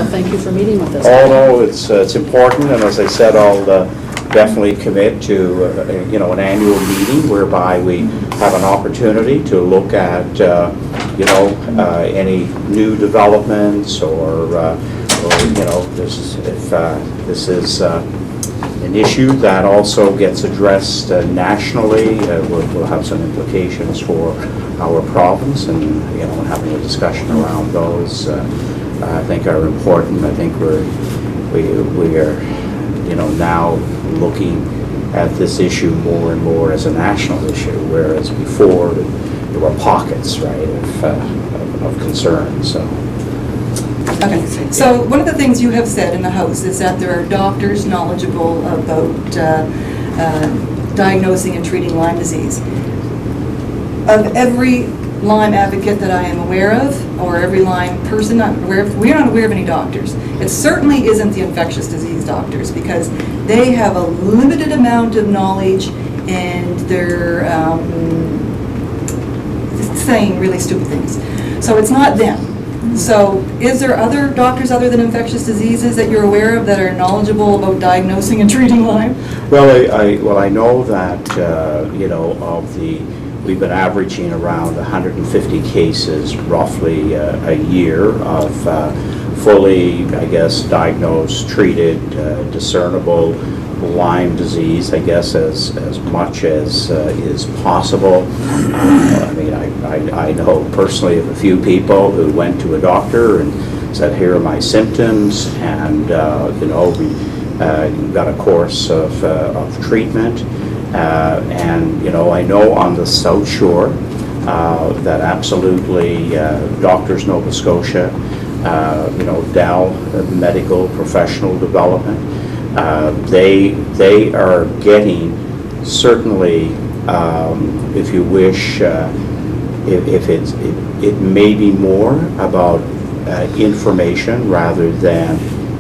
Well, thank you for meeting with us. Oh, no, it's important, and as I said, I'll definitely commit to, an annual meeting whereby we have an opportunity to look at, any new developments or if this is an issue that also gets addressed nationally, we'll have some implications for our province, and having a discussion around those I think are important. I think we are now looking at this issue more and more as a national issue, whereas before there were pockets, right, of concern. So. Okay, so one of the things you have said in the House is that there are doctors knowledgeable about diagnosing and treating Lyme disease. Of every Lyme advocate that I am aware of, or every Lyme person I'm aware of, we're not aware of any doctors. It certainly isn't the infectious disease doctors, because they have a limited amount of knowledge and they're saying really stupid things. So it's not them. So is there other doctors other than infectious diseases that you're aware of that are knowledgeable about diagnosing and treating Lyme? Well, I know that, we've been averaging around 150 cases roughly a year of fully, I guess, diagnosed, treated, discernible Lyme disease, I guess, as much as is possible. I know personally of a few people who went to a doctor and said, here are my symptoms, and we got a course of treatment. And I know on the South Shore that absolutely Doctors Nova Scotia, Dow Medical Professional Development, they are getting certainly, if you wish, if it may be more about information rather than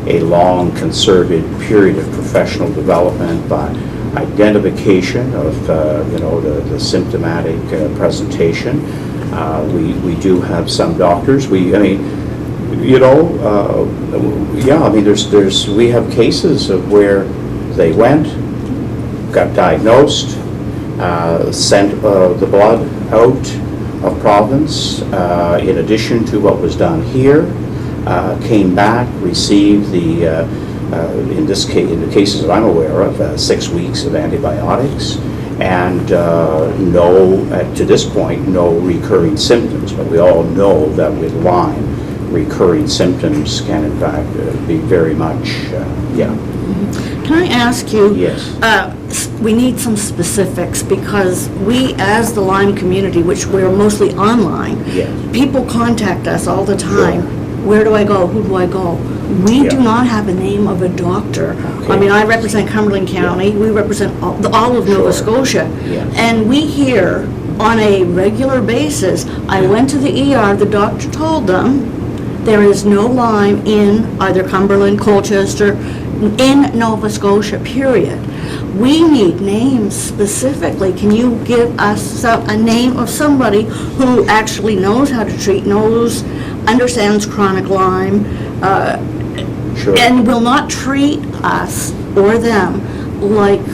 a long concerted period of professional development, but identification of the symptomatic presentation. We do have some doctors. We have cases of where they went, got diagnosed, sent the blood out of province in addition to what was done here, came back, received the in the cases that I'm aware of, 6 weeks of antibiotics, and to this point, no recurring symptoms. But we all know that with Lyme, recurring symptoms can in fact be very much, Can I ask you? Yes. We need some specifics, because we, as the Lyme community, which we're mostly online, Yes. people contact us all the time. Sure. Where do I go? Who do I go? We do not have a name of a doctor. I mean, I represent Cumberland County. We represent all of Nova Scotia. Yes. And we hear on a regular basis, I went to the ER, the doctor told them there is no Lyme in either Cumberland, Colchester, in Nova Scotia, period. We need names specifically. Can you give us a name of somebody who actually knows how to treat, understands chronic Lyme, Sure. and will not treat us or them like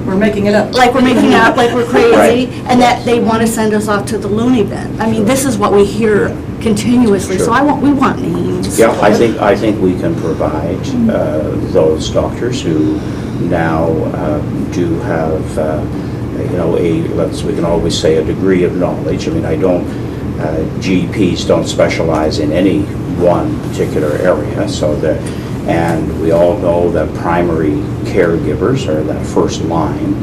We're making it up. like we're crazy, Right. and that they want to send us off to the loony bin. I mean, this is what we hear continuously, so Sure. we want names. Yeah, I think we can provide those doctors who now do have we can always say a degree of knowledge. I mean, GPs don't specialize in any one particular area, and we all know that primary caregivers are that first line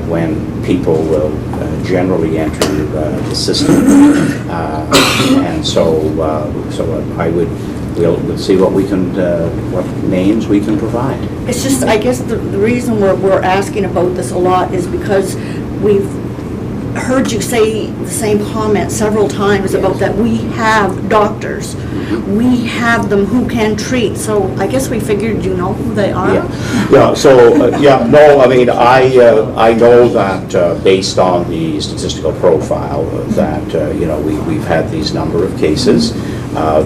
when people will generally enter the system, and so we'll see what what names we can provide. It's just, I guess the reason we're asking about this a lot is because we've heard you say the same comment several times about that we have doctors. We have them who can treat, so I guess we figured you know who they are. I mean, I know that based on the statistical profile that we've had these number of cases.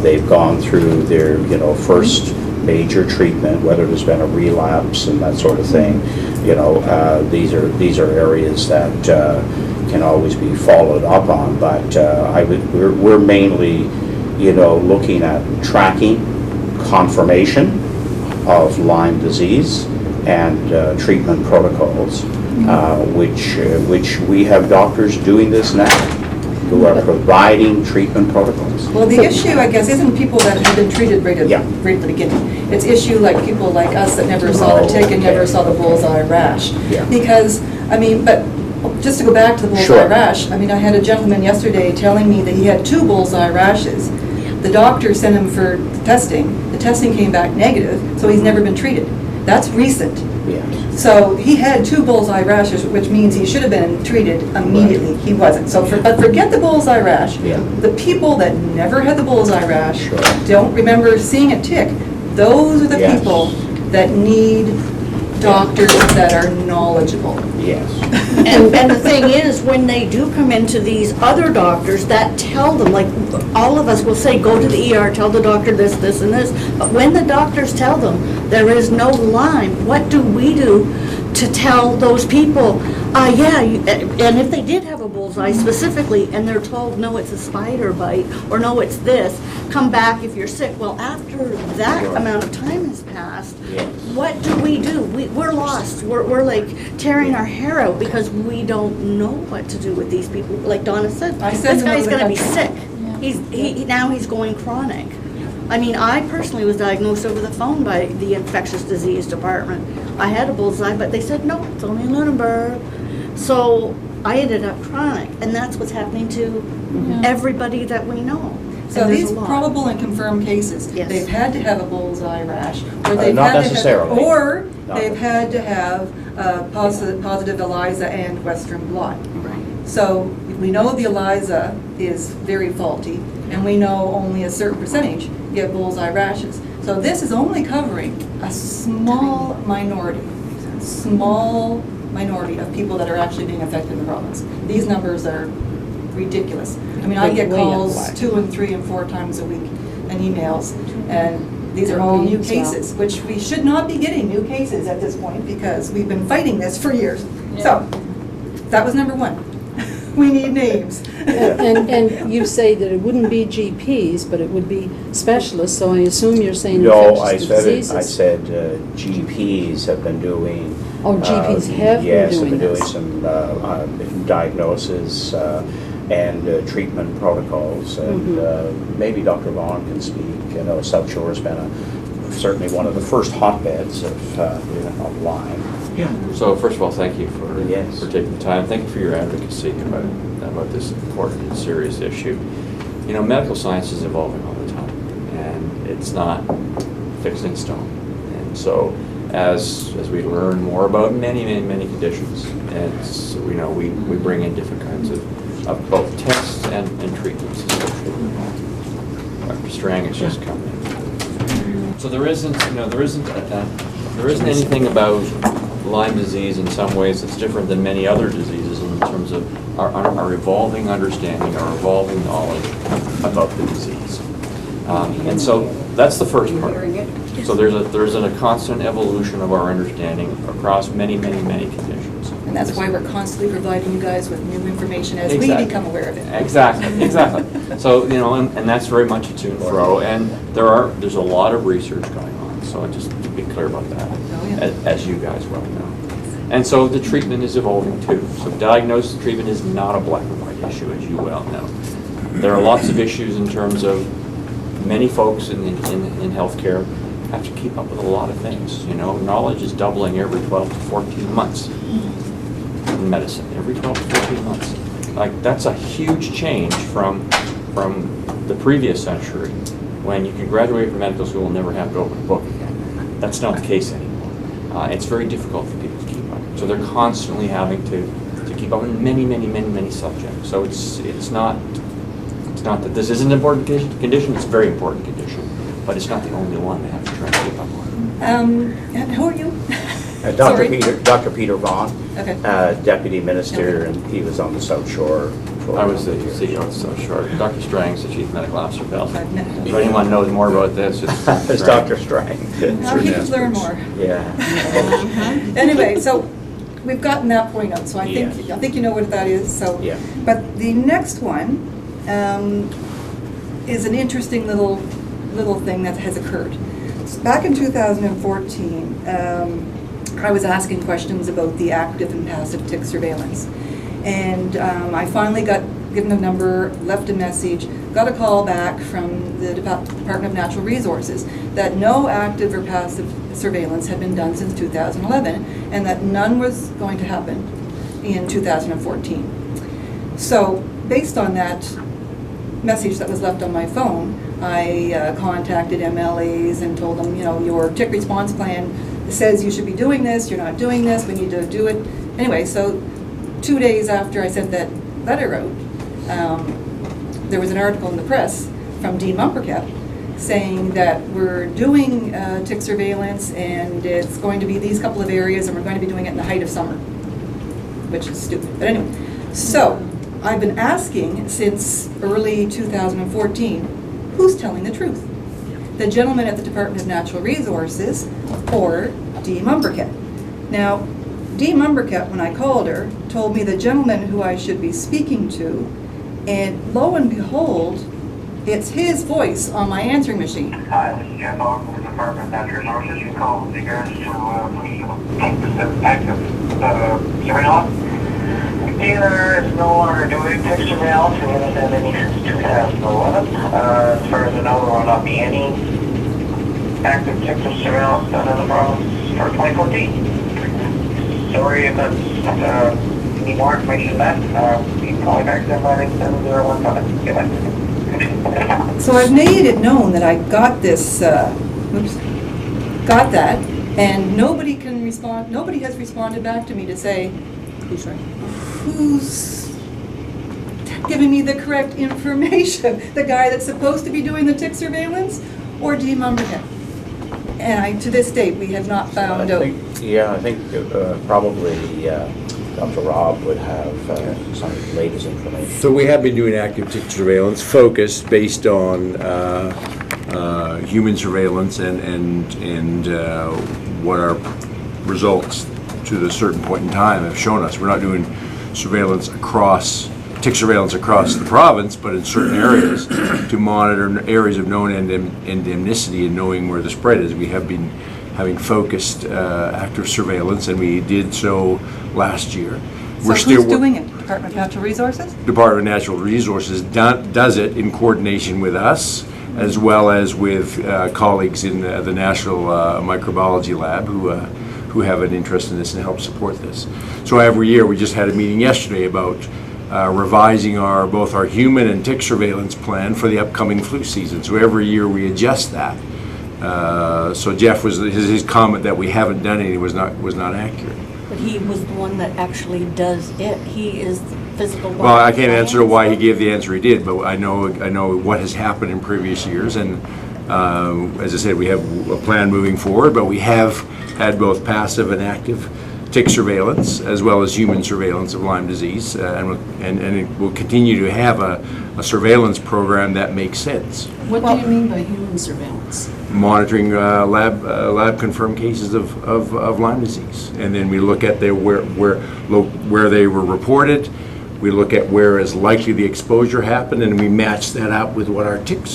They've gone through their, first major treatment, whether there's been a relapse and that sort of thing. These are areas that can always be followed up on, but we're mainly, looking at tracking confirmation of Lyme disease and treatment protocols, which we have doctors doing this now, who are providing treatment protocols. Well, the issue, I guess, isn't people that have been treated right at the beginning. It's issue like people like us that never saw the tick and never saw the bullseye rash. Yeah. Because, but just to go back to the bullseye rash, I had a gentleman yesterday telling me that he had 2 bullseye rashes. The doctor sent him for testing. The testing came back negative, so he's never been treated. That's recent. Yes. So he had 2 bullseye rashes, which means he should have been treated immediately. Right. He wasn't. So, but forget the bullseye rash. Yeah. The people that never had the bullseye rash don't remember seeing a tick. Those are the people that need doctors that are knowledgeable. Yes. And the thing is, when they do come into these other doctors that tell them, like all of us will say, go to the ER, tell the doctor this, this, and this. But when the doctors tell them there is no Lyme, what do we do to tell those people, and if they did have a bullseye specifically, and they're told, no, it's a spider bite, or no, it's this, come back if you're sick. Well, after that amount of time has passed, what do? We're lost. We're like tearing our hair out because we don't know what to do with these people. Like Donna said, this guy's going to be sick. Now he's going chronic. I personally was diagnosed over the phone by the infectious disease department. I had a bullseye, but they said, no, it's only in Lunenburg. So I ended up chronic, and that's what's happening to everybody that we know. So these probable and confirmed cases, they've had to have a bullseye rash, or they've not had necessarily. to have, or they've had to have positive ELISA and Western blot. Right. So we know the ELISA is very faulty, and we know only a certain percentage get bullseye rashes. So this is only covering a small minority of people that are actually being affected in the province. These numbers are ridiculous. I get calls 2 and 3 and 4 times a week and emails, and these are all new cases, which we should not be getting new cases at this point because we've been fighting this for years. So that was number 1. We need names. And you say that it wouldn't be GPs, but it would be specialists, so I assume you're saying No, I infectious diseases. said GPs have been doing. GPs have been doing Yes, have been doing this. some diagnoses and treatment protocols, and maybe Dr. Vaughn can speak. South Shore has been certainly one of the first hotbeds of Lyme. So first of all, thank you for taking the time. Thank you for your advocacy about this important and serious issue. Medical science is evolving all the time, and it's not fixed in stone. And so, as we learn more about many conditions, and we bring in different kinds of both tests and treatments associated with them. Dr. Strang has just come in. So there isn't anything about Lyme disease in some ways that's different than many other diseases in terms of our evolving understanding, our evolving knowledge about the disease. And so that's the first part. So there's a constant evolution of our understanding across many conditions. And that's why we're constantly providing you guys with new information as we become aware of it. Exactly. So, and that's very much a to and fro, and there's a lot of research going on, so just to be clear about that, as you guys well know. And so the treatment is evolving too. So diagnosis and treatment is not a black and white issue, as you well know. There are lots of issues in terms of many folks in healthcare have to keep up with a lot of things. Knowledge is doubling every 12 to 14 months in medicine, every 12 to 14 months. Like, that's a huge change from the previous century, when you can graduate from medical school and never have to open a book again. That's not the case anymore. It's very difficult for people to keep up. So they're constantly having to keep up in many subjects. So it's not that this isn't an important condition, it's a very important condition, but it's not the only one they have to try to keep up on. And who are you? Dr. Peter Vaughn, Okay. Deputy Minister, and he was on the South Shore for. I was the CEO, so short. Dr. Strang's the chief medical officer, Bill. I've met him. If anyone knows more about this, it's It's Dr. Strang. Now he can learn more. Yeah. Anyway, so we've gotten that point out, so Yes. I think you know what that is, so. Yeah. But the next one is an interesting little thing that has occurred. So back in 2014, I was asking questions about the active and passive tick surveillance. And I finally got given a number, left a message, got a call back from the Department of Natural Resources that no active or passive surveillance had been done since 2011 and that none was going to happen in 2014. So based on that message that was left on my phone, I contacted MLAs and told them, you know, your tick response plan says you should be doing this, you're not doing this, we need to do it. Anyway, so 2 days after I sent that letter out, there was an article in the press from Dean Mumpercat saying that we're doing tick surveillance and it's going to be these couple of areas and we're going to be doing it in the height of summer, which is stupid. But anyway, so I've been asking since early 2014, who's telling the truth? The gentleman at the Department of Natural Resources or Dean Mumpercat. Now, Dean Mumpercat, when I called her, told me the gentleman who I should be speaking to, and lo and behold, it's his voice on my answering machine. Hi, this is Jeff Ogg from the Department of Natural Resources. You called with regards to the active surveillance. Dealer is no longer doing tick surveillance. We haven't done any since 2011. As far as I know, there will not be any active tick surveillance done in the province for 2014. Sorry if that's need more information than that. You can call me back to 757-0157. Goodbye. So I've made it known that I got this, got that, and nobody can respond, nobody has responded back to me to say, who's giving me the correct information? The guy that's supposed to be doing the tick surveillance or Dean Mumpercat? And to this date, we have not found out. I think probably Dr. Rob would have some latest information. So we have been doing active tick surveillance focused based on human surveillance and what our results to the certain point in time have shown us. We're not doing tick surveillance across the province, but in certain areas to monitor areas of known endemicity and knowing where the spread is. We have been having focused active surveillance, and we did so last year. So who's doing it? Department of Natural Resources? Department of Natural Resources does it in coordination with us, as well as with colleagues in the National Microbiology Lab who have an interest in this and help support this. So every year, we just had a meeting yesterday about revising both our human and tick surveillance plan for the upcoming flu season. So every year we adjust that. So Jeff his comment that we haven't done any was not accurate. But he was the one that actually does it. He is the physical. Well, I can't answer why he gave the answer he did, but I know what has happened in previous years, and as I said, we have a plan moving forward, but we have had both passive and active tick surveillance as well as human surveillance of Lyme disease, and it will continue to have a surveillance program that makes sense. What do you mean by human surveillance? Monitoring lab confirmed cases of Lyme disease, and then we look at where they were reported. We look at where is likely the exposure happened, and we match that up with what our tick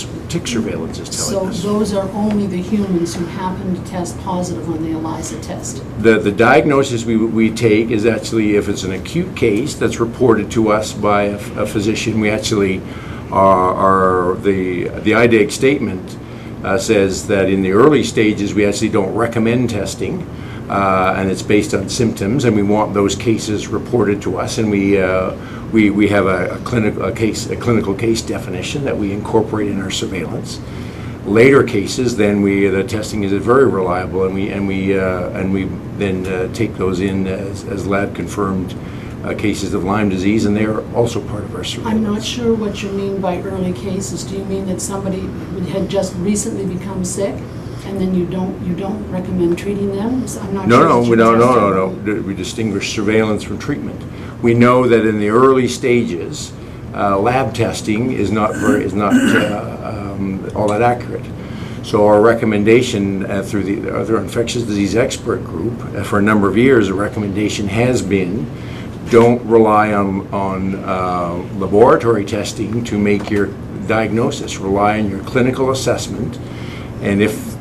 surveillance is telling us. So those are only the humans who happen to test positive on the ELISA test? The diagnosis we take is actually if it's an acute case that's reported to us by a physician. We actually the IDAG statement says that in the early stages we actually don't recommend testing, and it's based on symptoms, and we want those cases reported to us, and we have a clinical case definition that we incorporate in our surveillance. Later cases, then the testing is very reliable, and we then take those in as lab confirmed cases of Lyme disease, and they are also part of our surveillance. I'm not sure what you mean by early cases. Do you mean that somebody had just recently become sick, and then you don't recommend treating them? I'm not sure. No. We distinguish surveillance from treatment. We know that in the early stages, lab testing is not all that accurate. So our recommendation through the other infectious disease expert group for a number of years, the recommendation has been, don't rely on laboratory testing to make your diagnosis. Rely on your clinical assessment, and if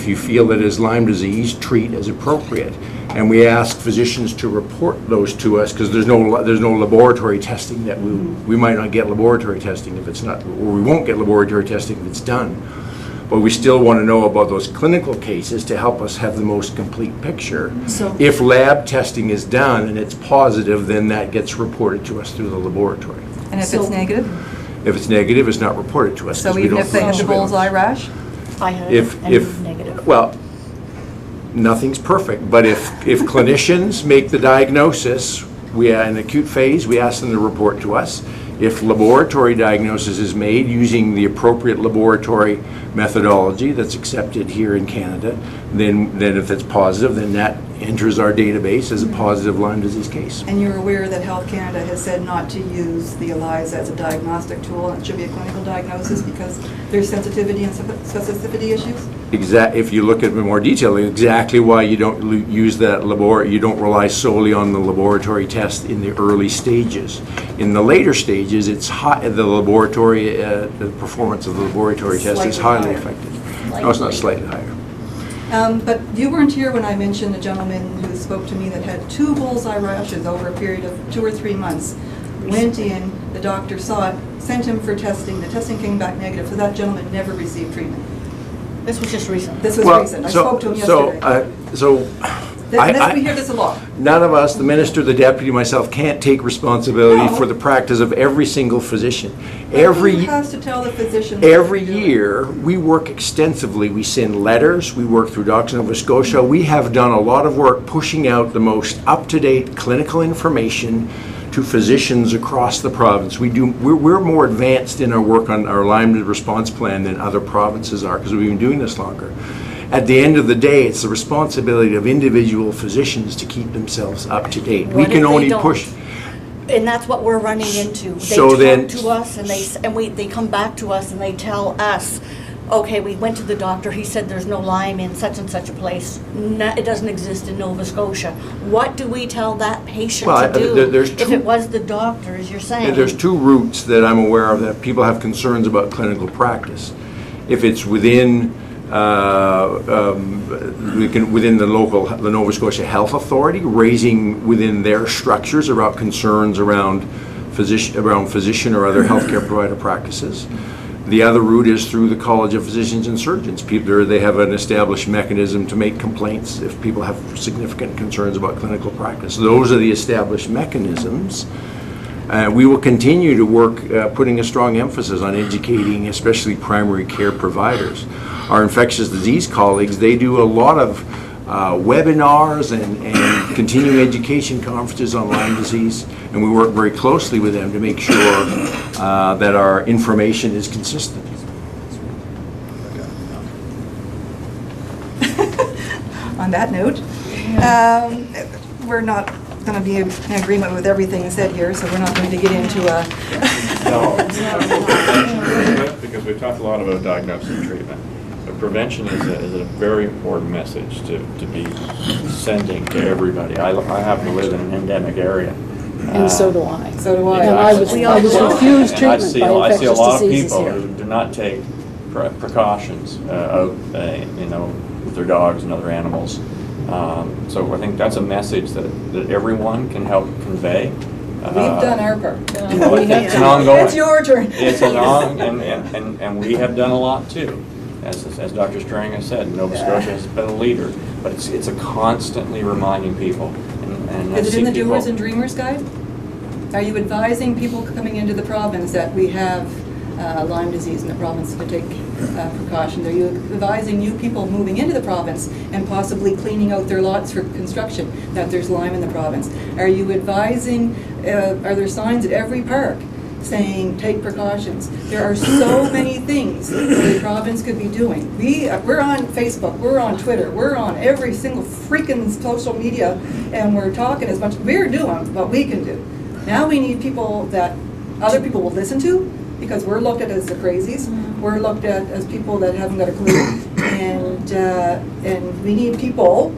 you feel that it is Lyme disease, treat as appropriate. And we ask physicians to report those to us, because there's no laboratory testing that we might not get laboratory testing if it's not, or we won't get laboratory testing if it's done. But we still want to know about those clinical cases to help us have the most complete picture. So- If lab testing is done and it's positive, then that gets reported to us through the laboratory. And if So- it's negative? If it's negative, it's not reported to us. So 'cause we even don't if they run had the surveillance. bullseye rash? I had If, negative. well, nothing's perfect, but if clinicians make the diagnosis, we are in acute phase, we ask them to report to us. If laboratory diagnosis is made using the appropriate laboratory methodology that's accepted here in Canada, then if it's positive, then that enters our database as a positive Lyme disease case. And you're aware that Health Canada has said not to use the ELISA as a diagnostic tool, and it should be a clinical diagnosis because there's sensitivity and specificity issues? If you look at it in more detail, exactly why you don't use that you don't rely solely on the laboratory test in the early stages. In the later stages, it's the laboratory, the performance of the laboratory test is Slightly highly higher. effective. No, it's not slightly higher. But you weren't here when I mentioned a gentleman who spoke to me that had 2 bullseye rashes over a period of 2 or 3 months. Went in, the doctor saw it, sent him for testing, the testing came back negative, so that gentleman never received treatment. This was just recent. This was Well, recent, I spoke to him yesterday. We hear this a lot. None of us, the minister, the deputy, myself, can't take responsibility No. for the practice of every single physician. Who has to tell the physician? what Every they're doing? year, we work extensively. We send letters, we work through Docs Nova Scotia. We have done a lot of work pushing out the most up-to-date clinical information to physicians across the province. We're more advanced in our work on our Lyme response plan than other provinces are, because we've been doing this longer. At the end of the day, it's the responsibility of individual physicians to keep themselves up to date. We What can if they only don't? push. And that's what we're running into. They So then- talk to us and they come back to us and they tell us, okay, we went to the doctor, he said there's no Lyme in such and such a place. It doesn't exist in Nova Scotia. What do we tell that patient Well, to do? there's If two- it was the doctor, as you're saying. There's 2 routes that I'm aware of that people have concerns about clinical practice. If it's within within the Nova Scotia Health Authority, raising within their structures about concerns around physician or other healthcare provider practices. The other route is through the College of Physicians and Surgeons. They have an established mechanism to make complaints if people have significant concerns about clinical practice. Those are the established mechanisms. We will continue to work putting a strong emphasis on educating, especially primary care providers. Our infectious disease colleagues, they do a lot of webinars and continuing education conferences on Lyme disease, and we work very closely with them to make sure that our information is consistent. On that note, we're not going to be in agreement with everything said here, so we're not going to get into a... No, because we've talked a lot about diagnosis and treatment. But prevention is a very important message to be sending to everybody. I happen to live in an endemic area. And so do I. So do I. And I was refused And I treatment see by a lot infectious of diseases people here. who do not take precautions out, with their dogs and other animals. So I think that's a message that everyone can help convey. We've done our part. It's an ongoing. It's your turn. It's and we have done a lot too. As Dr. Strang has said, Nova Scotia has been a leader, but it's a constantly reminding people. And I Is it see in the people- Doers and Dreamers Guide? Are you advising people coming into the province that we have Lyme disease in the province to take precautions? Are you advising new people moving into the province and possibly cleaning out their lots for construction that there's Lyme in the province? Are you advising, are there signs at every park saying take precautions? There are so many things the province could be doing. We're on Facebook, we're on Twitter, we're on every single freaking social media, and we're talking as much. We're doing what we can do. Now we need people that other people will listen to, because we're looked at as the crazies. We're looked at as people that haven't got a clue. And we need people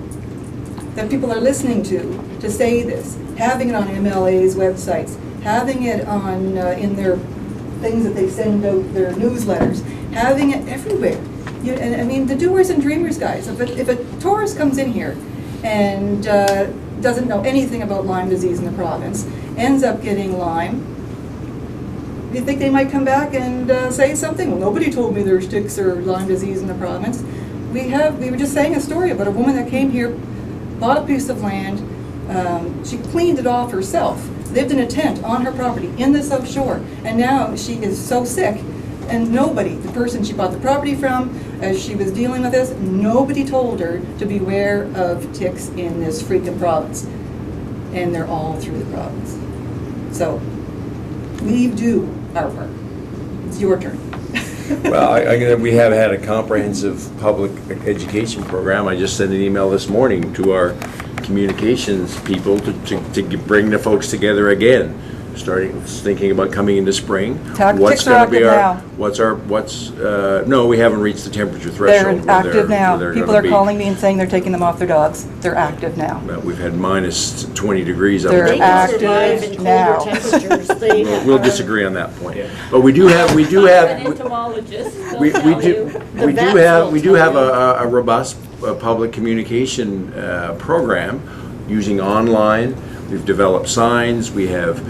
that people are listening to say this, having it on MLA's websites, having it on, in their things that they send out, their newsletters, having it everywhere. And I mean, the doers and dreamers, guys, if a tourist comes in here and doesn't know anything about Lyme disease in the province, ends up getting Lyme, do you think they might come back and say something? Well, nobody told me there's ticks or Lyme disease in the province. We were just saying a story about a woman that came here, bought a piece of land, she cleaned it off herself, lived in a tent on her property in the South Shore, and now she is so sick, and nobody, the person she bought the property from, as she was dealing with this, nobody told her to beware of ticks in this freaking province. And they're all through the province. So, we do our work. It's your turn. Well, we have had a comprehensive public education program. I just sent an email this morning to our communications people to bring the folks together again. Thinking about coming into spring. Ticks are active now. No, we haven't reached the temperature threshold. They're active now. People are calling me and saying they're taking them off their dogs. They're active now. We've had minus 20 degrees up They're there. They can survive in active now. colder temperatures. They We'll are- disagree on that point. But we do have a robust public communication program using online. We've developed signs. We have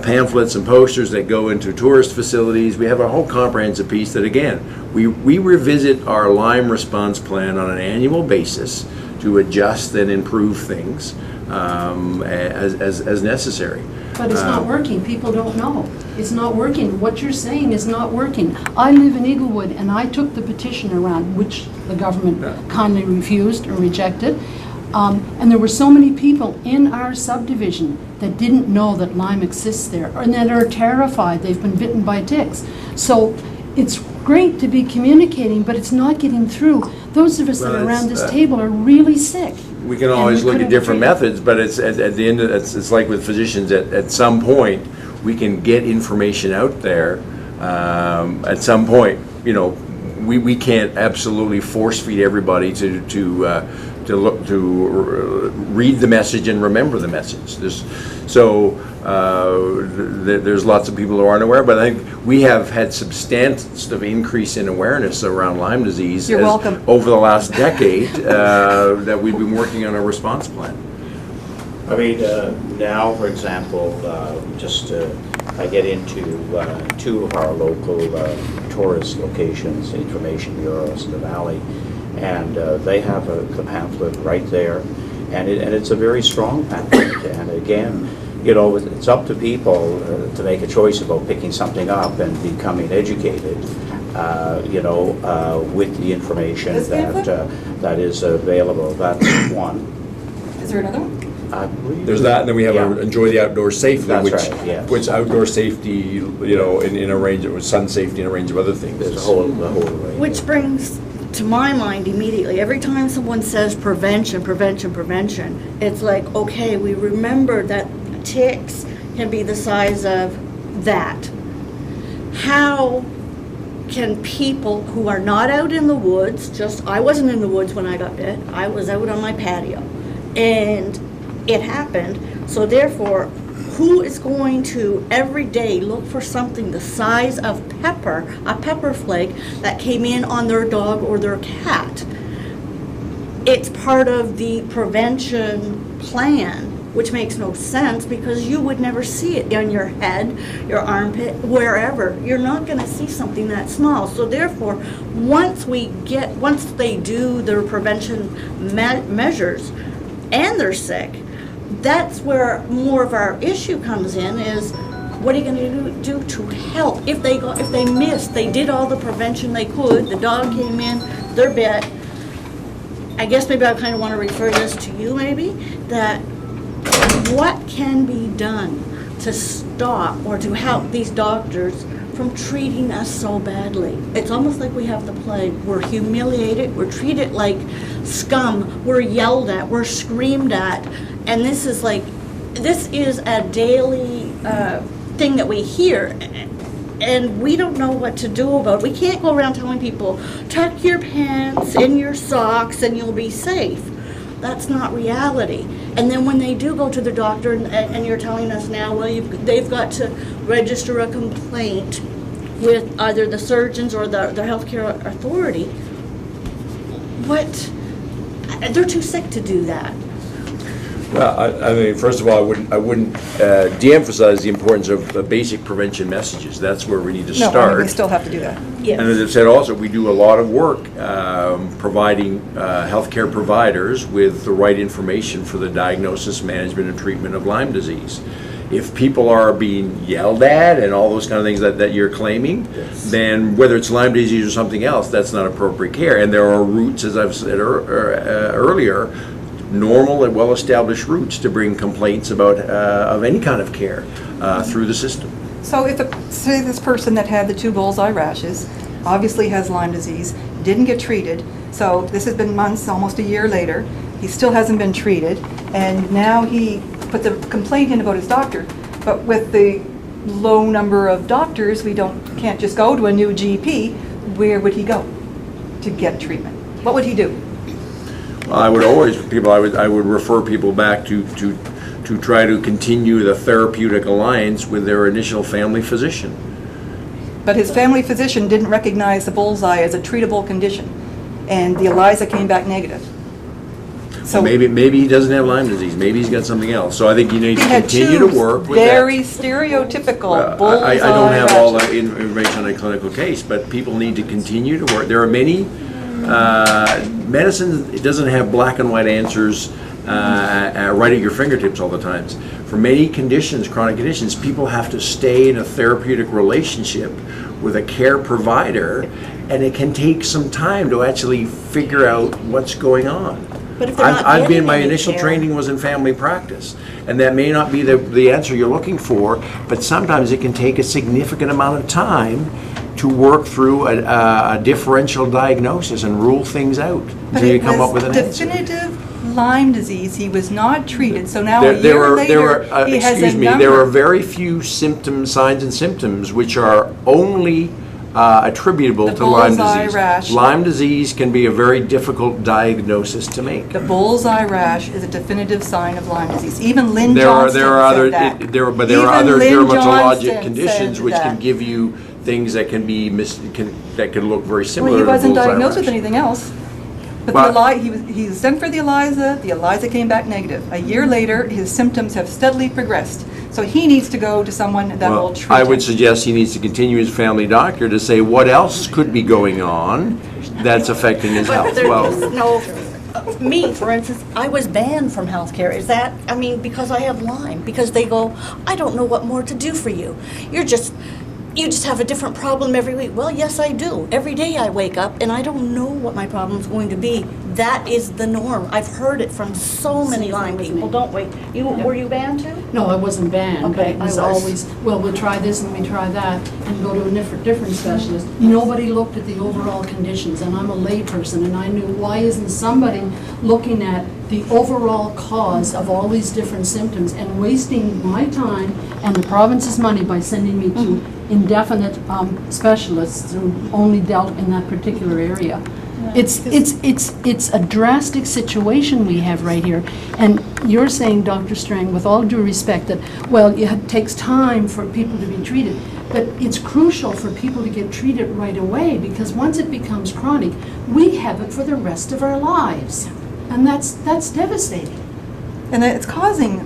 pamphlets and posters that go into tourist facilities. We have a whole comprehensive piece that, again, we revisit our Lyme response plan on an annual basis to adjust and improve things as necessary. But it's not working, people don't know. It's not working, what you're saying is not working. I live in Eaglewood, and I took the petition around, which the government kindly refused or rejected. And there were so many people in our subdivision that didn't know that Lyme exists there, and that are terrified they've been bitten by ticks. So it's great to be communicating, but it's not getting through. Those of us that are around this table are really sick. We can always look at different methods, but it's at the end of it's like with physicians. At some point, we can get information out there. At some point, we can't absolutely force feed everybody to read the message and remember the message. There's lots of people who aren't aware, but I think we have had substantive increase in awareness around Lyme disease over the last decade that we've been working on a response plan. I mean, now, for example, I get into two of our local tourist locations, information bureaus in the valley, and they have the pamphlet right there, and it's a very strong pamphlet. And again, it's up to people to make a choice about picking something up and becoming educated, with the information that is available. That's one. Is there another one? I believe There's that, and then we have Enjoy the Outdoors Safely, That's which right, yes. puts outdoor safety, in a range of sun safety and a range of other things. There's a whole array. Which brings to my mind immediately, every time someone says prevention, it's like, okay, we remember that ticks can be the size of that. How can people who are not out in the woods, I wasn't in the woods when I got bit, I was out on my patio, and it happened, so therefore, who is going to every day look for something the size of a pepper flake that came in on their dog or their cat? It's part of the prevention plan, which makes no sense because you would never see it on your head, your armpit, wherever. You're not going to see something that small. So therefore, once they do their prevention measures and they're sick, that's where more of our issue comes in, is what are you going to do to help? If they missed, they did all the prevention they could, the dog came in, they're bit. I guess maybe I kind of want to refer this to you maybe, that what can be done to stop or to help these doctors from treating us so badly? It's almost like we have the plague. We're humiliated, we're treated like scum, we're yelled at, we're screamed at, and this is a daily thing that we hear, and we don't know what to do about it. We can't go around telling people, tuck your pants in your socks and you'll be safe. That's not reality. And then when they do go to the doctor, and you're telling us now, well, they've got to register a complaint with either the surgeons or the healthcare authority. What? They're too sick to do that. Well, I mean, first of all, I wouldn't de-emphasize the importance of basic prevention messages. That's where we need to No, start. I mean, we still have to do that. Yes. And as I've said also, we do a lot of work providing healthcare providers with the right information for the diagnosis, management, and treatment of Lyme disease. If people are being yelled at and all those kind of things that you're claiming, then whether it's Lyme disease or something else, that's not appropriate care. And there are routes, as I've said earlier, normal and well-established routes to bring complaints about of any kind of care through the system. So if, say this person that had the 2 bullseye rashes, obviously has Lyme disease, didn't get treated, so this has been months, almost a year later, he still hasn't been treated, and now he put the complaint in about his doctor, but with the low number of doctors, we can't just go to a new GP. Where would he go to get treatment? What would he do? I would refer people back to try to continue the therapeutic alliance with their initial family physician. But his family physician didn't recognize the bullseye as a treatable condition, and the ELISA came back negative. So Maybe he doesn't have Lyme disease. Maybe he's got something else. So I think you need he to had continue two to work with that. very stereotypical bullseye I don't have all rashes. that information on a clinical case, but people need to continue to work. There are many medicine. It doesn't have black and white answers right at your fingertips all the times. For many conditions, chronic conditions, people have to stay in a therapeutic relationship with a care provider, and it can take some time to actually figure out what's going on. But if they're not I've been, getting my any initial care- training was in family practice, and that may not be the answer you're looking for, but sometimes it can take a significant amount of time to work through a differential diagnosis and rule things out But until you it come up was with an answer. definitive Lyme disease. He was not treated, so now a There year are, later, he has a number. there are very few signs and symptoms which are only attributable The to Lyme bullseye disease. rash. Lyme disease can be a very difficult diagnosis to make. The bullseye rash is a definitive sign of Lyme disease. Even Lynn There are Johnston other, said that. there are Even other Lynn dermatologic Johnston conditions said which can that. give you things that can be that can look very similar Well, he to wasn't bullseye diagnosed with rash. anything else. But But- he was sent for the ELISA came back negative. A year later, his symptoms have steadily progressed. So he needs to go to someone that will Well, treat I would him. suggest he needs to continue his family doctor to say what else could be going on that's affecting his But health. there's Well, no, me, for instance, I was banned from healthcare. Is that, I mean, because I have Lyme? Because they go, I don't know what more to do for you. You just have a different problem every week. Well, yes, I do. Every day I wake up and I don't know what my problem's going to be. That is the norm. I've heard it from so many Lyme people, don't we? Were you banned too? No, I wasn't banned, but Okay, it was I was. always, well, we'll try this and we try that, and go to a different specialist. Nobody looked at the overall conditions, and I'm a layperson, and I knew, why isn't somebody looking at the overall cause of all these different symptoms and wasting my time and the province's money by sending me to indefinite specialists who only dealt in that particular area? It's a drastic situation we have right here. And you're saying, Dr. Strang, with all due respect, that, well, it takes time for people to be treated. But it's crucial for people to get treated right away, because once it becomes chronic, we have it for the rest of our lives. And that's devastating. And it's causing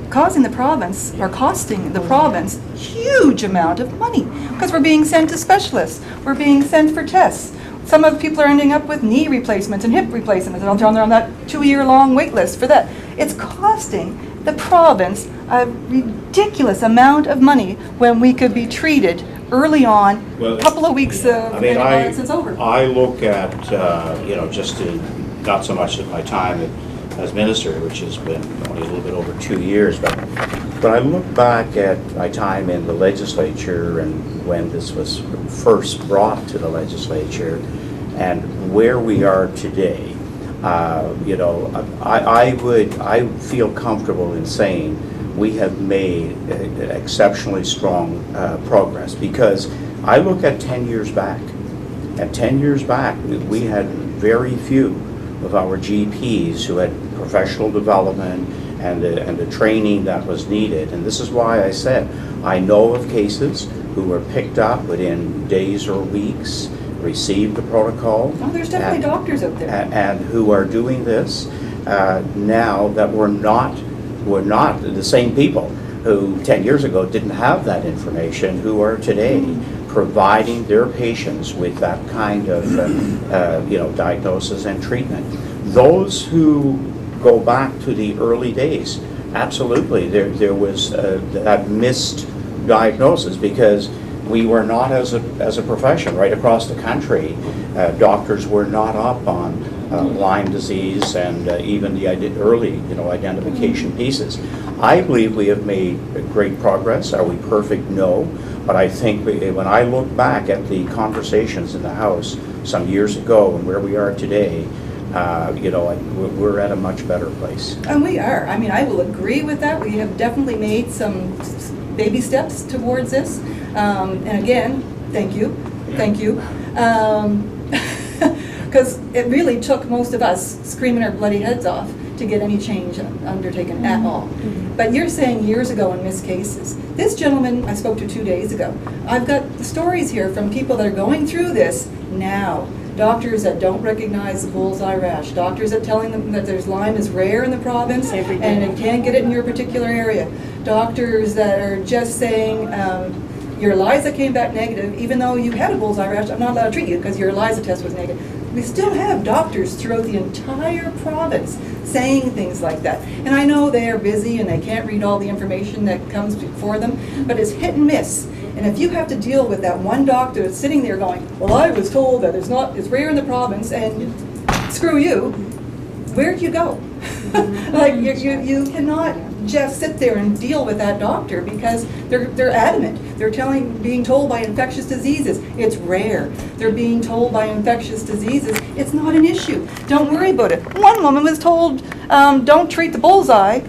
the province, or costing the province, huge amount of money. Because we're being sent to specialists. We're being sent for tests. Some of the people are ending up with knee replacements and hip replacements, and they're on that 2-year-long wait list for that. It's costing the province a ridiculous amount of money when we could be treated early on, Well, a couple of weeks I mean, antibiotics is over. I look at, just not so much at my time as minister, which has been only a little bit over 2 years, but I look back at my time in the legislature and when this was first brought to the legislature and where we are today. I feel comfortable in saying we have made exceptionally strong progress, because I look at 10 years back. And 10 years back, we had very few of our GPs who had professional development and the training that was needed. And this is why I said, I know of cases who were picked up within days or weeks, received the protocol. Oh, there's definitely doctors out there. And who are doing this now that were not the same people who 10 years ago didn't have that information, who are today providing their patients with that kind of diagnosis and treatment. Those who go back to the early days, absolutely, there was that missed diagnosis, because we were not, as a profession right across the country, doctors were not up on Lyme disease and even the early identification pieces. I believe we have made great progress. Are we perfect? No. But I think when I look back at the conversations in the House some years ago and where we are today, we're at a much better place. And we are. I mean, I will agree with that. We have definitely made some baby steps towards this. And again, thank you. Because it really took most of us screaming our bloody heads off to get any change undertaken at all. But you're saying years ago in missed cases. This gentleman I spoke to 2 days ago, I've got stories here from people that are going through this now. Doctors that don't recognize the bullseye rash, doctors that telling them that there's Lyme is rare in the province and you can't get it in your particular area. Doctors that are just saying, your ELISA came back negative, even though you had a bullseye rash, I'm not allowed to treat you because your ELISA test was negative. We still have doctors throughout the entire province saying things like that. And I know they are busy and they can't read all the information that comes before them, but it's hit and miss. And if you have to deal with that one doctor that's sitting there going, well, I was told that it's rare in the province, and screw you, where'd you go? Like, you cannot just sit there and deal with that doctor, because they're adamant. They're being told by infectious diseases, it's rare. They're being told by infectious diseases, it's not an issue. Don't worry about it. One woman was told, don't treat the bullseye.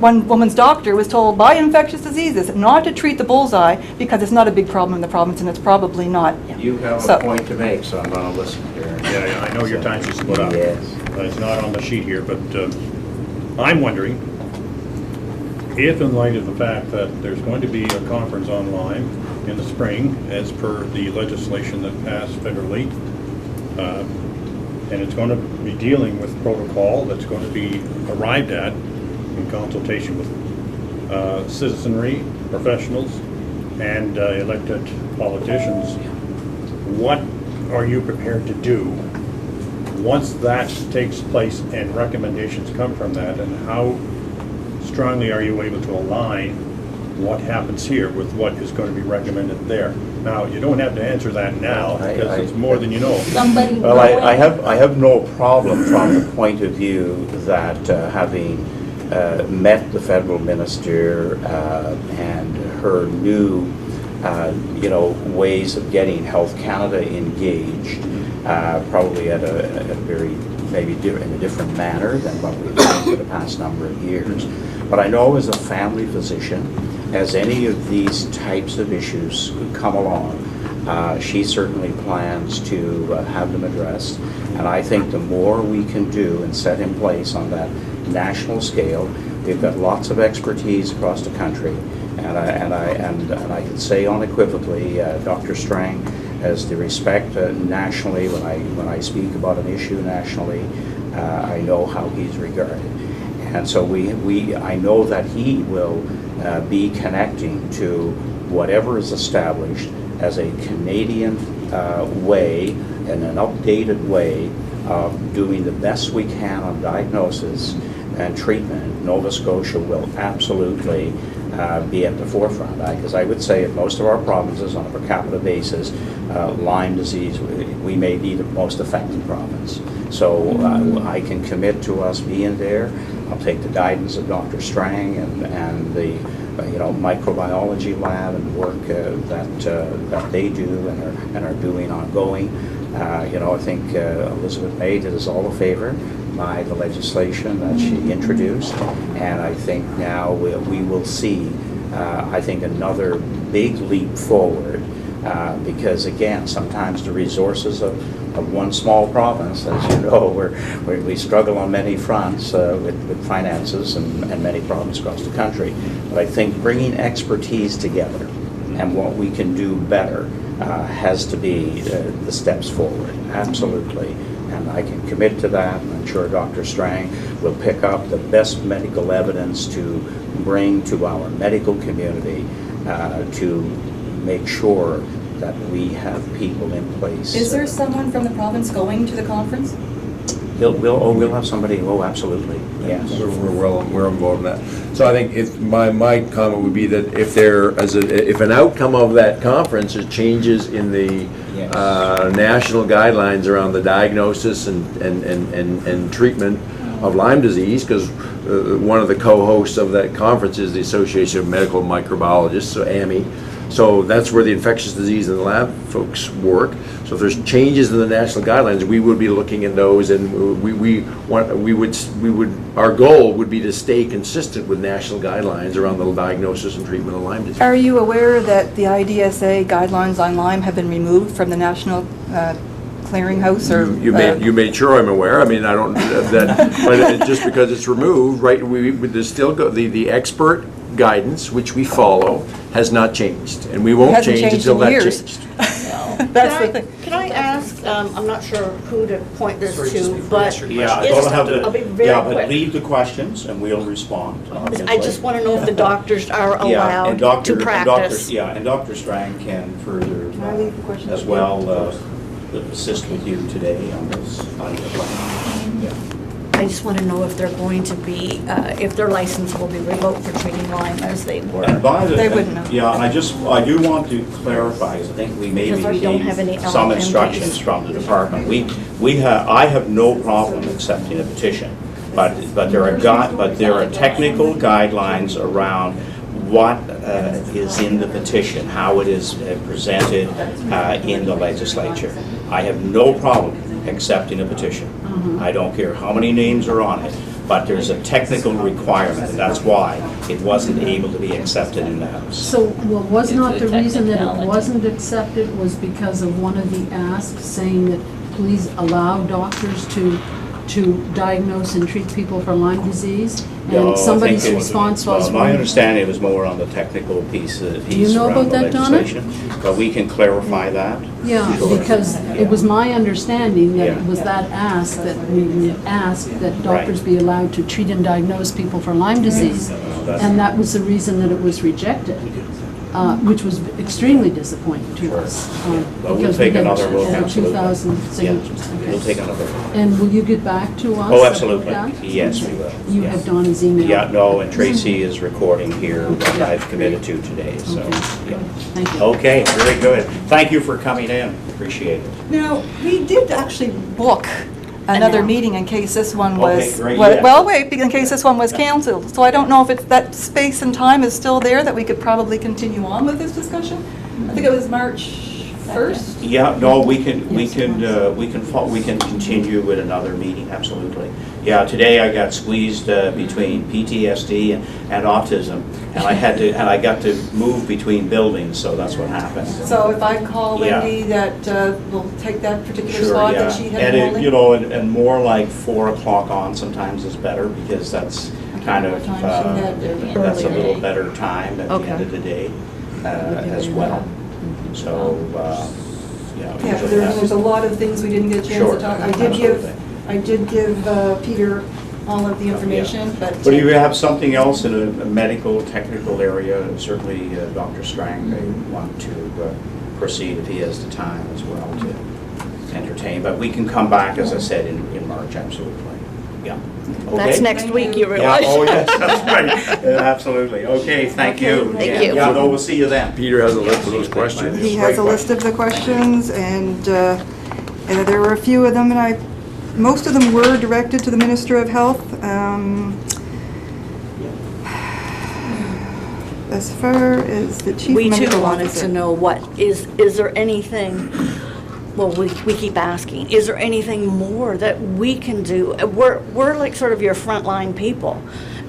One woman's doctor was told by infectious diseases not to treat the bullseye because it's not a big problem in the province, and it's probably not. You have a point to make, so I'm going to listen here. Yeah, I know your time's just split up. Yes. It's not on the sheet here, but I'm wondering if, in light of the fact that there's going to be a conference on Lyme in the spring, as per the legislation that passed federally, and it's going to be dealing with protocol that's going to be arrived at in consultation with citizenry, professionals, and elected politicians, what are you prepared to do once that takes place and recommendations come from that, and how strongly are you able to align what happens here with what is going to be recommended there? Now, you don't have to answer that now, because it's more than you know. Well, I have no problem from the point of view that having met the federal minister and her new ways of getting Health Canada engaged, probably at a very, maybe in a different manner than what we've done for the past number of years. But I know, as a family physician, as any of these types of issues could come along, she certainly plans to have them addressed. And I think the more we can do and set in place on that national scale, we've got lots of expertise across the country, and I can say unequivocally, Dr. Strang has the respect nationally when I speak about an issue nationally. I know how he's regarded, and so I know that he will be connecting to whatever is established as a Canadian way and an updated way of doing the best we can on diagnosis and treatment. Nova Scotia will absolutely be at the forefront, because I would say in most of our provinces on a per capita basis, Lyme disease, we may be the most affected province. So I can commit to us being there. I'll take the guidance of Dr. Strang and the microbiology lab and work that they do and are doing ongoing. I think Elizabeth May did us all a favor by the legislation that she introduced, and I think now we will see, I think, another big leap forward, because again, sometimes the resources of one small province, as you know, we struggle on many fronts with finances and many problems across the country. But I think bringing expertise together and what we can do better has to be the steps forward, absolutely. And I can commit to that, and I'm sure Dr. Strang will pick up the best medical evidence to bring to our medical community to make sure that we have people in place. Is there someone from the province going to the conference? We'll have somebody, absolutely, yes. We're involved in that. So I think my comment would be that if an outcome of that conference is changes in the Yes. National guidelines around the diagnosis and treatment of Lyme disease, because one of the co-hosts of that conference is the Association of Medical Microbiologists, so AMI. So that's where the infectious disease and the lab folks work. So if there's changes in the national guidelines, we would be looking at those, and our goal would be to stay consistent with national guidelines around the diagnosis and treatment of Lyme disease. Are you aware that the IDSA guidelines on Lyme have been removed from the National Clearinghouse? Or You made sure I'm aware. I mean, I don't but just because it's removed, right? There's still the expert guidance, which we follow, has not changed, and we won't Hasn't change changed until in that years. changed. That's the thing. Can I ask, I'm not sure who to point this to, but Yeah, I'll be very but quick. leave the questions and we'll respond. I just want to know if the doctors are Yeah, and allowed to Dr. practice. And Dr. Strang can further Can I leave the questions as to well assist with you today on this. I just want to know if they're going to be, if their license will be revoked for treating Lyme as they were. And by the, They wouldn't know. Yeah, I do want to clarify, because I think we maybe Because we don't have any received some LMPs. instructions from the department. I have no problem accepting a petition, but there are technical guidelines around what is in the petition, how it is presented in the legislature. I have no problem accepting a petition. I don't care how many names are on it, but there's a technical requirement, and that's why it wasn't able to be accepted in the House. So, well, was not the reason that it wasn't accepted was because of one of the asks saying that please allow doctors to diagnose and treat people for Lyme disease? No, I And somebody's think it was- response was... well, my understanding was more on the technical piece you know around about the that, Donna? legislation. But we can clarify that. Yeah, Sure. because it was my understanding that it Yeah. was that ask, that we asked that doctors Right. be allowed to treat and diagnose people for Lyme disease. that's- And that was the reason that it was rejected, which was extremely disappointing to us. But we'll because we take had another look, over absolutely. 2,000 Yeah, signatures. we'll Okay. take another look. And will you get back to us? Oh, about absolutely. that? Yes, we will. You Yeah. have Donna's email? Yeah, no, and Tracy is recording here what I've committed to today, so, Okay. yeah. Thank you. Okay, very good. Thank you for coming in, appreciate it. Now, we did actually book another now. meeting in case this one Okay, was, great, well, yeah. well, wait, in case this one was canceled. So I don't know if it's, that space and time is still there, that we could probably continue on with this discussion. I think it was March 1st. Yeah, no, we can continue with another meeting, absolutely. Yeah, today I got squeezed between PTSD and autism, and I got to move between buildings, so that's what happened. So if I call Yeah. Wendy, that will take that particular Sure, spot yeah. that she had And it, holding? you know, and more like 4 o'clock on sometimes is better, because that's kind of, What time she had there? that's a Earlier. little better time at the Okay. end of the day as well. So, Yeah, usually but that's- there's a lot of things we didn't get a chance Sure, to talk. absolutely. I did give Peter all of the information, but. But if you have something else in a medical, technical area, certainly Dr. Strang may want to proceed if he has the time as well to entertain. But we can come back, as I said, in March, absolutely. Yeah. That's Okay? next week, you Yeah, realize? oh, yes, that's right. Absolutely. Okay, thank you. Thank Yeah, you. Yeah, no, we'll see you then. Peter has a list of those questions. He has a list of the questions, and there were a few of them, and most of them were directed to the Minister of Health. As far as the Chief We Medical too wanted Officer. to know is there anything well, we keep asking, is there anything more that we can do? We're like sort of your frontline people,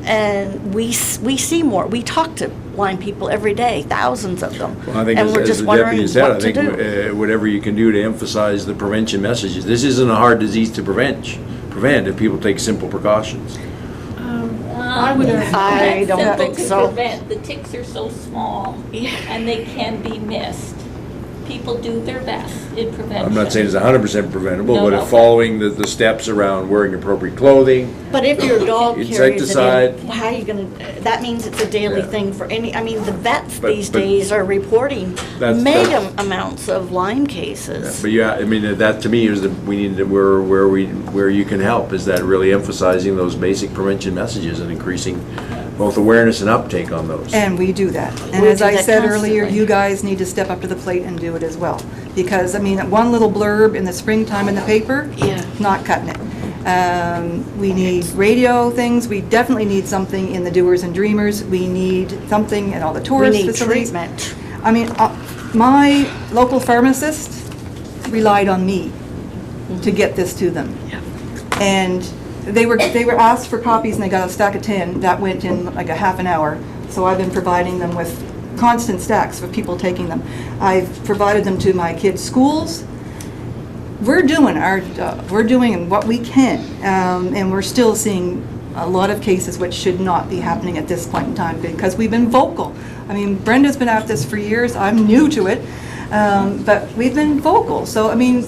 and we see more. We talk to Lyme people every day, thousands of them. Well, I think and as we're as just the wondering deputy said, I what to think do. whatever you can do to emphasize the prevention messages. This isn't a hard disease to prevent if people take simple precautions. I would argue. I don't think so. Prevent. The ticks are so small, and they can be missed. People do their best in prevention. I'm not saying it's 100% preventable, No, but no. if following the steps around wearing appropriate clothing, But if your dog carries it Insecticide. in, how are you gonna, that means it's a daily Yeah. thing for any, I mean, the vets But- these but days are reporting That's- mega amounts of Lyme cases. but yeah, I mean, that to me is we need to, where you can help, is that really emphasizing those basic prevention messages and increasing both awareness and uptake on those. And we do that. And We as do I that said earlier, constantly. you guys need to step up to the plate and do it as well. Because, I mean, one little blurb in the springtime in the paper, Yeah. not cutting it. We need radio things, we definitely need something in the doers and dreamers, we need something in all the We tourist need facilities. treatment. I mean, my local pharmacist relied on me to get this to them. And they were asked for copies and they got a stack of 10. That went in like a half an hour. So I've been providing them with constant stacks of people taking them. I've provided them to my kids' schools. We're doing our job. We're doing what we can. And we're still seeing a lot of cases which should not be happening at this point in time because we've been vocal. I mean, Brenda's been at this for years. I'm new to it. But we've been vocal. So, I mean,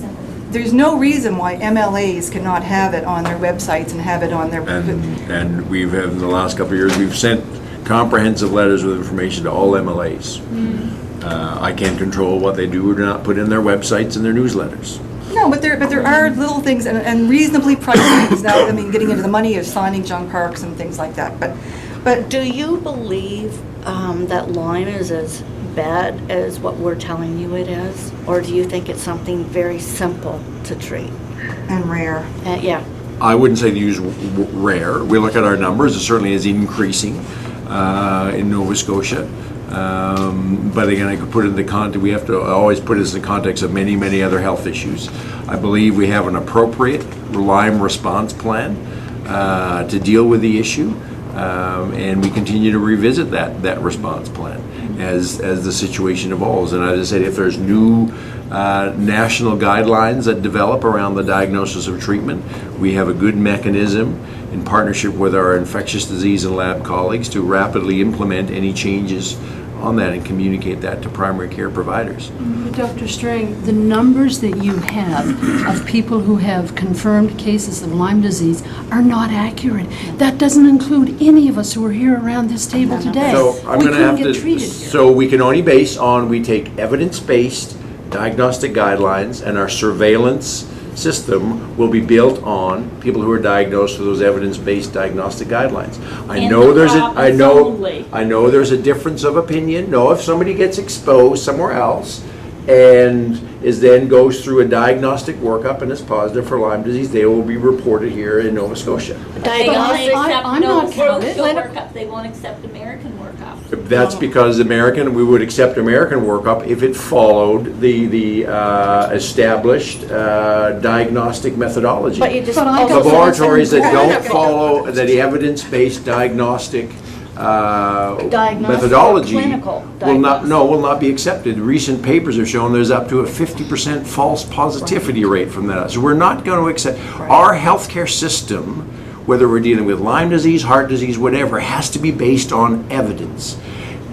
there's no reason why MLAs cannot have it on their websites and have it on their... And we've had, in the last couple of years, we've sent comprehensive letters with information to all MLAs. I can't control what they do or do not put in their websites and their newsletters. No, but there are little things and reasonably priced things. Now, I mean, getting into the money of signing junk parks and things like that. But Do you believe that Lyme is as bad as what we're telling you it is? Or do you think it's something very simple to treat? and rare. Yeah. I wouldn't say to use rare. We look at our numbers, it certainly is increasing in Nova Scotia. But again, I could put it in the context, we have to always put this in the context of many, many other health issues. I believe we have an appropriate Lyme response plan to deal with the issue. And we continue to revisit that response plan as the situation evolves. And as I said, if there's new national guidelines that develop around the diagnosis of treatment, we have a good mechanism in partnership with our infectious disease and lab colleagues to rapidly implement any changes on that and communicate that to primary care providers. Dr. Strang, the numbers that you have of people who have confirmed cases of Lyme disease are not accurate. That doesn't include any of us who are here around this table today. So I'm We going to have couldn't to, get treated here. so we can only base on, we take evidence-based diagnostic guidelines, and our surveillance system will be built on people who are diagnosed with those evidence-based diagnostic guidelines. I In know the there's province only. I know there's a difference of opinion. No, if somebody gets exposed somewhere else and then goes through a diagnostic workup and is positive for Lyme disease, they will be reported here in Nova Scotia. They won't Diagnostic. accept I'm not Nova counted. Scotia workup, they won't accept American workup. That's because we would accept American workup if it followed the established diagnostic methodology. But you just. But I also don't- Laboratories that don't Clinical. follow the evidence-based diagnostic Diagnostic, methodology clinical will not be accepted. Recent papers have shown there's up to a 50% false positivity rate from that. So we're not going to accept, our healthcare system, whether we're dealing with Lyme disease, heart disease, whatever, has to be based on evidence.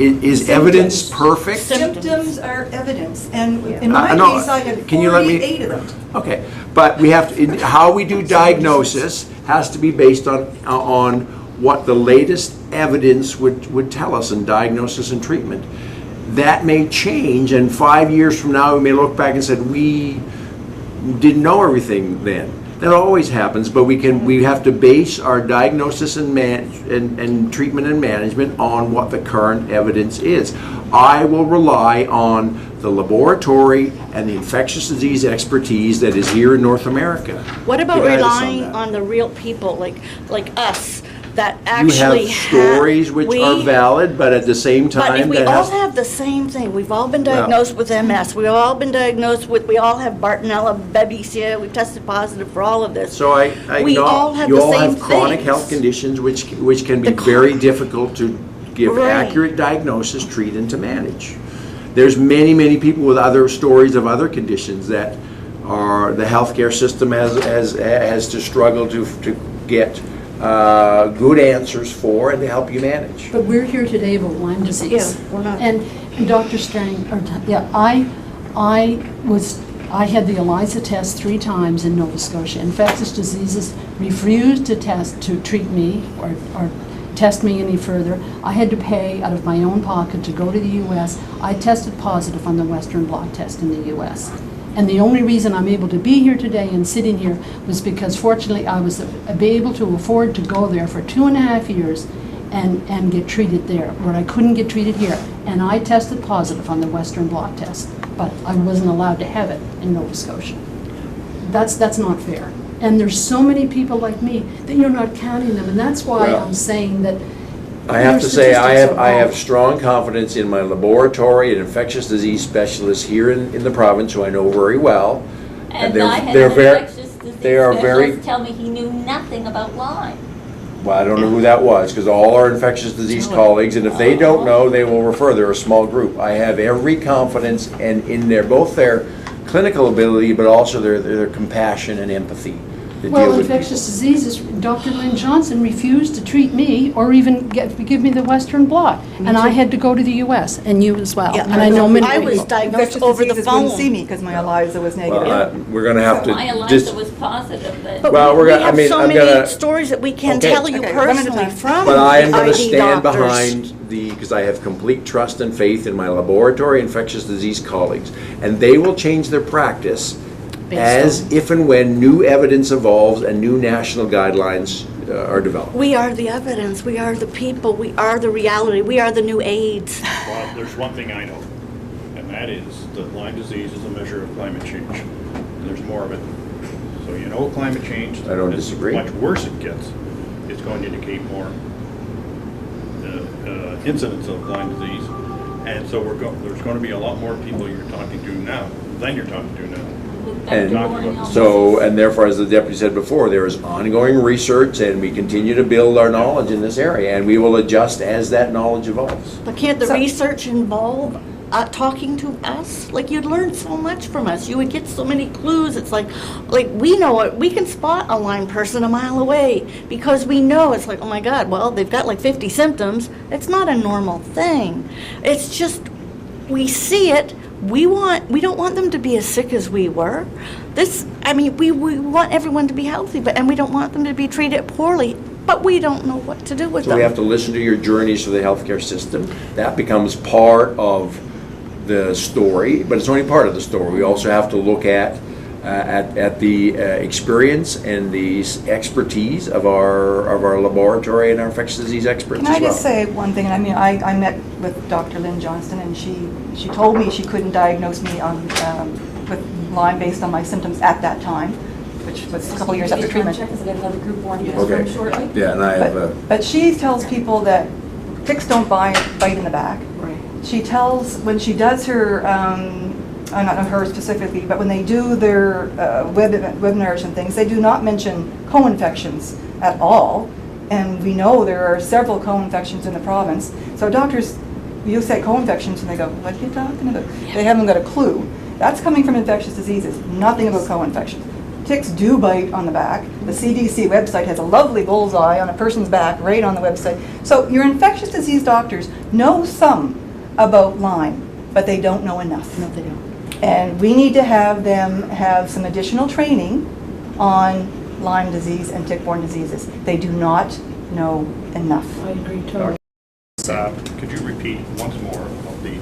Is evidence perfect? Symptoms are evidence, and in my no, case, I had can you let me- 48 of them. Okay, but we have to, how we do diagnosis has to be based on what the latest evidence would tell us in diagnosis and treatment. That may change, and 5 years from now, we may look back and said, we didn't know everything then. That always happens, but we have to base our diagnosis and treatment and management on what the current evidence is. I will rely on the laboratory and the infectious disease expertise that is here in North America. What about to guide us relying that. on the real people, like us, that You actually have stories which are valid, but at the same But if time, we that all has, have the same thing, we've all been Well- diagnosed with MS, we've all been diagnosed with, we all have Bartonella, Babesia, we've tested positive for all of this. so We all have you the all same have chronic things. health conditions which can be The very difficult to give Right. accurate diagnosis, treat, and to manage. There's many, many people with other stories of other conditions that are, the healthcare system has to struggle to get good answers for and to help you manage. But we're here today about Lyme disease. Yeah, we're not. And Dr. Strang, I had the ELISA test 3 times in Nova Scotia. Infectious diseases refused to treat me or test me any further. I had to pay out of my own pocket to go to the U.S. I tested positive on the Western blot test in the U.S. And the only reason I'm able to be here today and sitting here was because fortunately I was able to afford to go there for 2.5 years and get treated there, where I couldn't get treated here. And I tested positive on the Western blot test, but I wasn't allowed to have it in Nova Scotia. That's not fair. And there's so many people like me that you're not counting them, and that's why Well, I'm saying that I have to your say, statistics are I have wrong. strong confidence in my laboratory and infectious disease specialists here in the province, who I know very well. And they're- I had they're an very- infectious disease they are very- specialist tell me he knew nothing about Lyme. Well, I don't know who that was, because all our infectious disease colleagues, and if they don't know, they will refer. They're a small group. I have every confidence in both their clinical ability, but also their compassion and empathy to deal Well, with infectious diseases, Dr. Lynn Johnson refused to treat me or even give me the Western blot. And I had to go to the U.S., and you as well. Yeah, And I know many I was people. diagnosed Infectious over the diseases wouldn't see phone. me because my ELISA was negative. Well, we're going to have My to ELISA just, was positive, but But Well, we're we gonna- I have mean, so I'm many gonna- stories that we can Okay. tell you Okay, one at a personally time. from but I am the going to ID stand doctors. behind because I have complete trust and faith in my laboratory infectious disease colleagues, and they will change their practice as if and when new evidence evolves and new national guidelines are developed. We are the evidence, we are the people, we are the reality, we are the new AIDS. Well, there's one thing I know, and that is that Lyme disease is a measure of climate change, and there's more of it. So you know climate change. I don't as disagree. much worse it gets, it's going to indicate more incidence of Lyme disease. And so there's going to be a lot more people you're talking to now than you're talking to now. And therefore, as the deputy said before, there is ongoing research, and we continue to build our knowledge in this area, and we will adjust as that knowledge evolves. But can't the So- research involve talking to us? Like, you'd learn so much from us. You would get so many clues. It's like we know it. We can spot a Lyme person a mile away because we know. It's like, oh my God, well, they've got like 50 symptoms. It's not a normal thing. It's just, we see it. We don't want them to be as sick as we were. We want everyone to be healthy, and we don't want them to be treated poorly. But we don't know what to do with So them. we have to listen to your journeys through the healthcare system. That becomes part of the story, but it's only part of the story. We also have to look at the experience and the expertise of our laboratory and our infectious disease experts as Can well. I just say one thing? I mean, I met with Dr. Lynn Johnston, and she told me she couldn't diagnose me with Lyme based on my symptoms at that time, which was a couple years after treatment. Okay. Yeah, and I have. But she tells people that ticks don't bite in the back. Right. She tells, when she does her, not her specifically, but when they do their webinars and things, they do not mention co-infections at all. And we know there are several co-infections in the province. So doctors, you say co-infections, and they go, what are you talking about? They haven't got a clue. That's coming from infectious diseases, nothing about co-infections. Ticks do bite on the back. The CDC website has a lovely bullseye on a person's back right on the website. So your infectious disease doctors know some about Lyme, but they don't know enough. No, they don't. And we need to have them have some additional training on Lyme disease and tick-borne diseases. They do not know enough. I agree totally. Could you repeat once more of the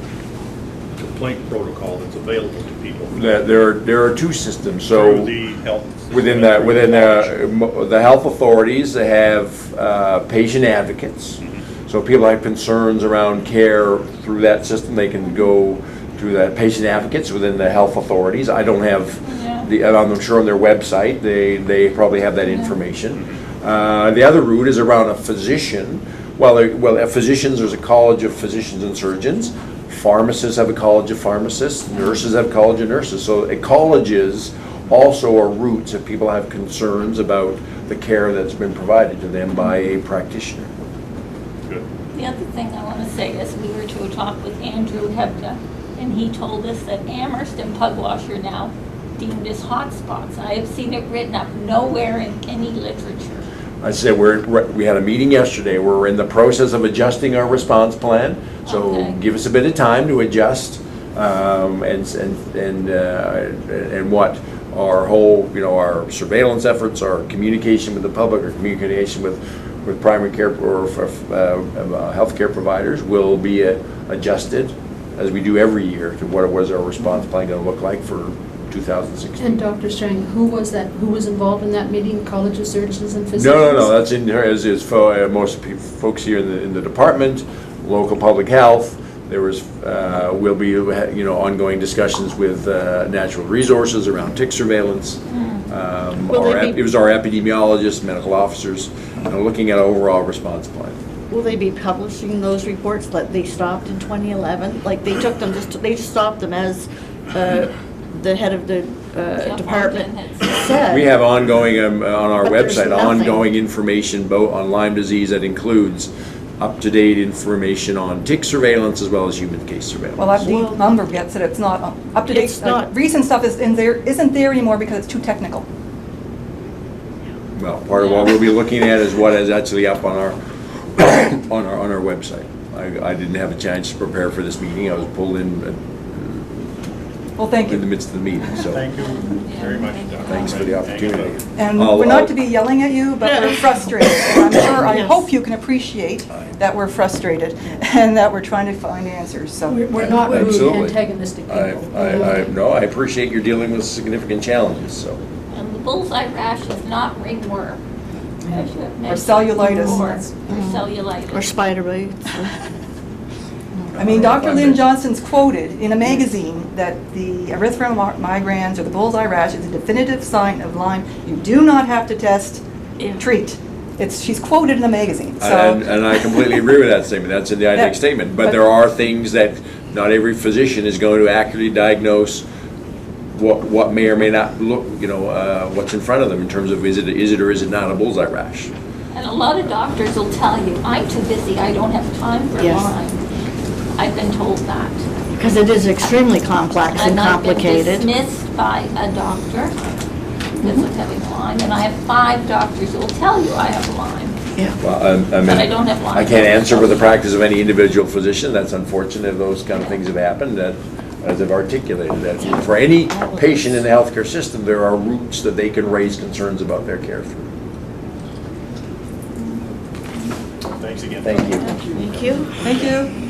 complaint protocol that's available to people? There are two systems. So Through the health. within the health authorities, they have patient advocates. So people have concerns around care through that system, they can go to the patient advocates within the health authorities. I don't have I'm sure on their website, they probably have that information. The other route is around a physician. Well, physicians, there's a college of physicians and surgeons. Pharmacists have a college of pharmacists. Nurses have a college of nurses. So colleges also are routes if people have concerns about the care that's been provided to them by a practitioner. Good. The other thing I want to say is we were to a talk with Andrew Hebda, and he told us that Amherst and Pugwash are now deemed as hotspots. I have seen it written up nowhere in any literature. I said, we had a meeting yesterday. We're in the process of adjusting our response plan. So Okay. give us a bit of time to adjust and what our whole, our surveillance efforts, our communication with the public, our communication with primary care or healthcare providers will be adjusted as we do every year to what was our response plan going to look like for 2016. And Dr. Strang, who was that? Who was involved in that meeting? College of Surgeons and Physicians? No. That's in there, as is most folks here in the department, local public health. There will be ongoing discussions with natural resources around tick surveillance. It was our epidemiologists, medical officers, looking at an overall response plan. Will they be publishing those reports that they stopped in 2011? Like they took them, they just stopped them as the head of the department said. We have ongoing, on our But there's website, nothing. ongoing information both on Lyme disease that includes up-to-date information on tick surveillance as well as human case surveillance. Well, the number gets it, it's not up to date. It's not. Recent stuff isn't there anymore because it's too technical. Well, part of what we'll be looking at is what is actually up on our on our website. I didn't have a chance to prepare for this meeting. I was pulled in Well, thank in the you. midst of the meeting, so Thank you very much, Dr. thanks for the opportunity. And we're not to be yelling at you, but we're frustrated. And I'm sure, I Yes. hope you can appreciate that we're frustrated and that we're trying to find answers, so. We're not rude, Absolutely. antagonistic people. I appreciate you're dealing with significant challenges, so. And the bullseye rash is not ringworm. As you have mentioned cellulitis. before, Or cellulitis. Or spider bites. I mean, Dr. Lynn Johnson's quoted in a magazine that the erythema migrans or the bullseye rash is a definitive sign of Lyme. You do not have to test, Yeah. treat. She's quoted in a magazine, so. And I completely agree with that statement. That's in the IDEX statement. But there are things that not every physician is going to accurately diagnose what may or may not look, what's in front of them in terms of is it or is it not a bullseye rash. And a lot of doctors will tell you, I'm too busy, I don't have time for Yes. Lyme. I've been told that. Because it is extremely complex and I've been complicated. dismissed by a doctor because of having Lyme, and I have 5 doctors who will tell you I have Lyme. Well, But I don't have Lyme. I can't answer for the practice of any individual physician. That's unfortunate. Those kind of things have happened, that, as I've articulated, that for any patient in the healthcare system, there are routes that they can raise concerns about their care through. Thanks again. Thank you. Thank you. Thank you.